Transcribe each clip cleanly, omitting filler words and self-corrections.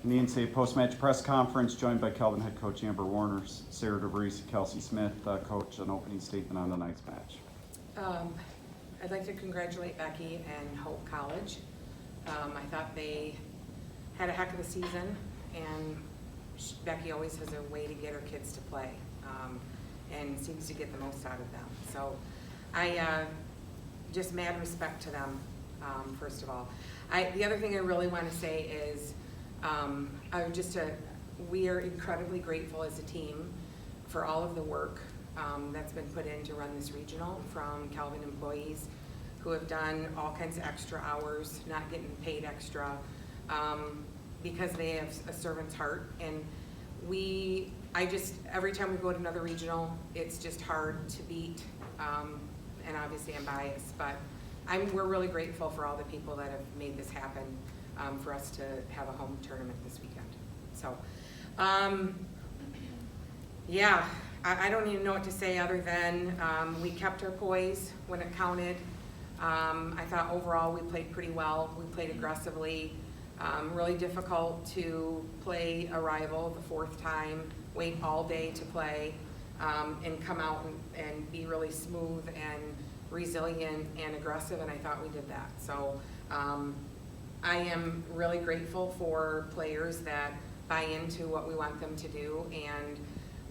In the NCAA post-match press conference, joined by Kelvin head coach Amber Warner, Sarah DeVries, and Kelsey Smith. Coach, an opening statement on tonight's match. I'd like to congratulate Becky and Hope College. I thought they had a heck of a season, and Becky always has a way to get her kids to play and seems to get the most out of them. So I just mad respect to them, first of all. The other thing I really want to say is we are incredibly grateful as a team for all of the work that's been put in to run this regional from Kelvin employees who have done all kinds of extra hours, not getting paid extra, because they have a servant's heart. And every time we go to another regional, it's just hard to beat, and obviously I'm biased, but we're really grateful for all the people that have made this happen, for us to have a home tournament this weekend. So, yeah, I don't even know what to say other than we kept our poise when it counted. I thought overall we played pretty well. We played aggressively. Really difficult to play a rival the fourth time, wait all day to play, and come out and be really smooth and resilient and aggressive, and I thought we did that. So I am really grateful for players that buy into what we want them to do and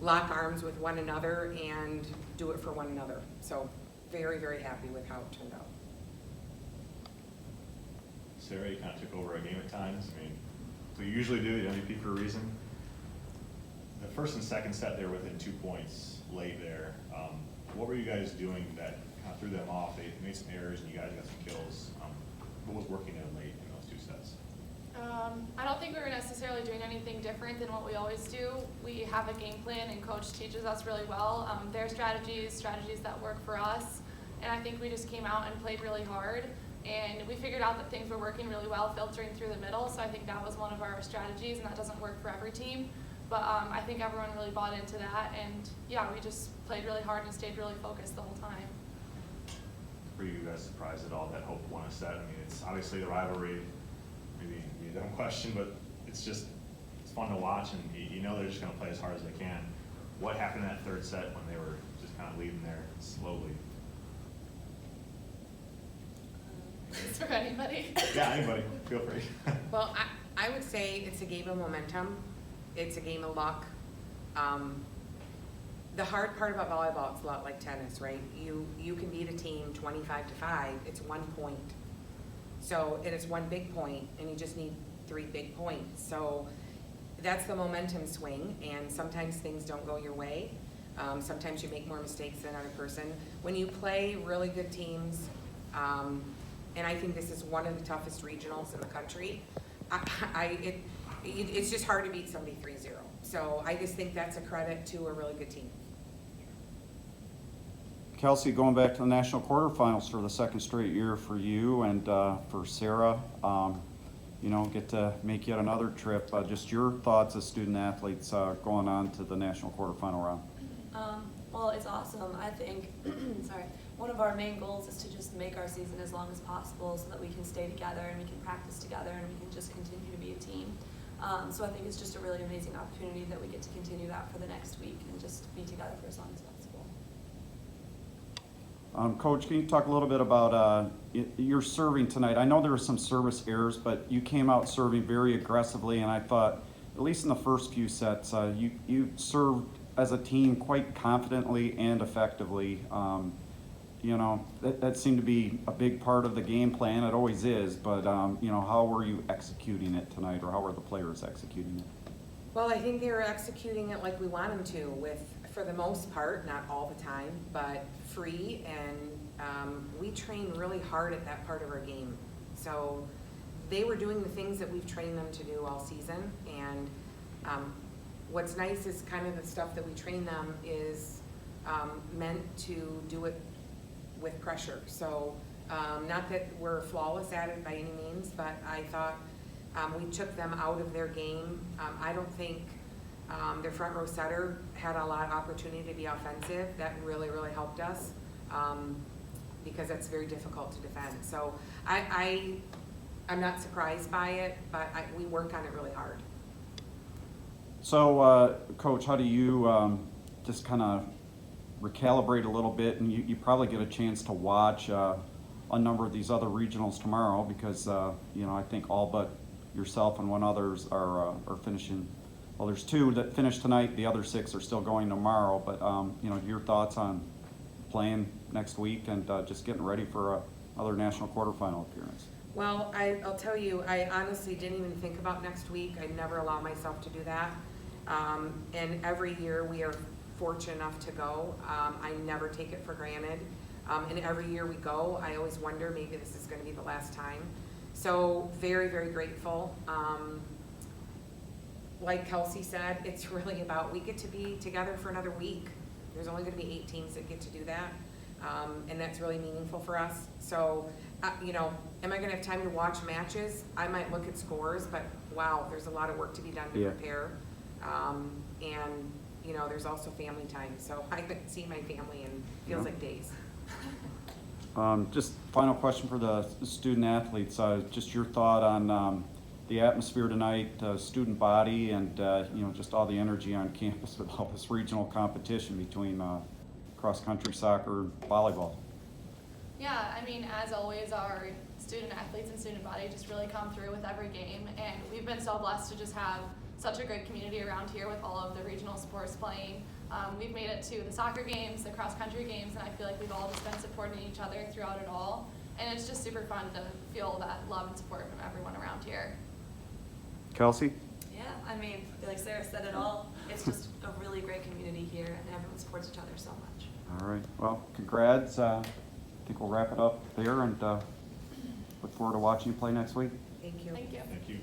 lock arms with one another and do it for one another. So very, very happy with how it turned out. Sarah, you kind of took over a game at times. I mean, so you usually do, the MVP for a reason. The first and second set, they were within 2 points late there. What were you guys doing that kind of threw them off? They made some errors and you guys got some kills. What was working in late in those 2 sets? I don't think we were necessarily doing anything different than what we always do. We have a game plan and coach teaches us really well. Their strategies that work for us. And I think we just came out and played really hard. And we figured out that things were working really well, filtering through the middle. So I think that was one of our strategies, and that doesn't work for every team. But I think everyone really bought into that. And yeah, we just played really hard and stayed really focused the whole time. Were you guys surprised at all that Hope won a set? I mean, it's obviously the rivalry, maybe a dumb question, but it's fun to watch, and you know they're just going to play as hard as they can. What happened in that third set when they were just kind of leading there slowly? Is for anybody? Yeah, anybody. Feel free. Well, I would say it's a game of momentum. It's a game of luck. The hard part about volleyball, it's a lot like tennis, right? You can beat a team 25-5. It's 1 point. So it is 1 big point, and you just need 3 big points. So that's the momentum swing, and sometimes things don't go your way. Sometimes you make more mistakes than another person. When you play really good teams, and I think this is one of the toughest regionals in the country, it's just hard to beat somebody 3-0. So I just think that's a credit to a really good team. Kelsey, going back to the national quarterfinals for the second straight year for you and for Sarah, get to make yet another trip. Just your thoughts as student athletes going on to the national quarterfinal round. Well, it's awesome. I think, one of our main goals is to just make our season as long as possible so that we can stay together and we can practice together and we can just continue to be a team. So I think it's just a really amazing opportunity that we get to continue that for the next week and just be together for as long as possible. Coach, can you talk a little bit about your serving tonight? I know there were some service errors, but you came out serving very aggressively, and I thought, at least in the first few sets, you served as a team quite confidently and effectively. That seemed to be a big part of the game plan. It always is, but how were you executing it tonight, or how were the players executing it? Well, I think they were executing it like we want them to, for the most part, not all the time, but free, and we train really hard at that part of our game. So they were doing the things that we've trained them to do all season, and what's nice is kind of the stuff that we train them is meant to do it with pressure. So not that we're flawless at it by any means, but I thought we took them out of their game. I don't think their front row setter had a lot of opportunity to be offensive. That really, really helped us because that's very difficult to defend. So I'm not surprised by it, but we work on it really hard. So, Coach, how do you just kind of recalibrate a little bit? And you probably get a chance to watch a number of these other regionals tomorrow because, I think all but yourself and one others are finishing. Well, there's 2 that finished tonight. The other 6 are still going tomorrow. But, your thoughts on playing next week and just getting ready for another national quarterfinal appearance? Well, I'll tell you, I honestly didn't even think about next week. I never allow myself to do that. And every year we are fortunate enough to go. I never take it for granted. And every year we go, I always wonder maybe this is going to be the last time. So very, very grateful. Like Kelsey said, it's really about we get to be together for another week. There's only going to be 8 teams that get to do that. And that's really meaningful for us. So, am I going to have time to watch matches? I might look at scores, but wow, there's a lot of work to be done to Yeah. prepare. And, there's also family time. So I haven't seen my family in feels Yeah. like days. Just final question for the student athletes. Just your thought on the atmosphere tonight, student body, and just all the energy on campus with all this regional competition between cross-country soccer and volleyball. Yeah, I mean, as always, our student athletes and student body just really come through with every game, and we've been so blessed to just have such a great community around here with all of the regional sports playing. We've made it to the soccer games, the cross-country games, and I feel like we've all just been supporting each other throughout it all, and it's just super fun to feel that love and support from everyone around here. Kelsey? Yeah, I mean, I feel like Sarah said it all. It's just a really great community here, and everyone supports each other so much. All right. Well, congrats. I think we'll wrap it up there and look forward to watching you play next week. Thank you. Thank you. Thank you.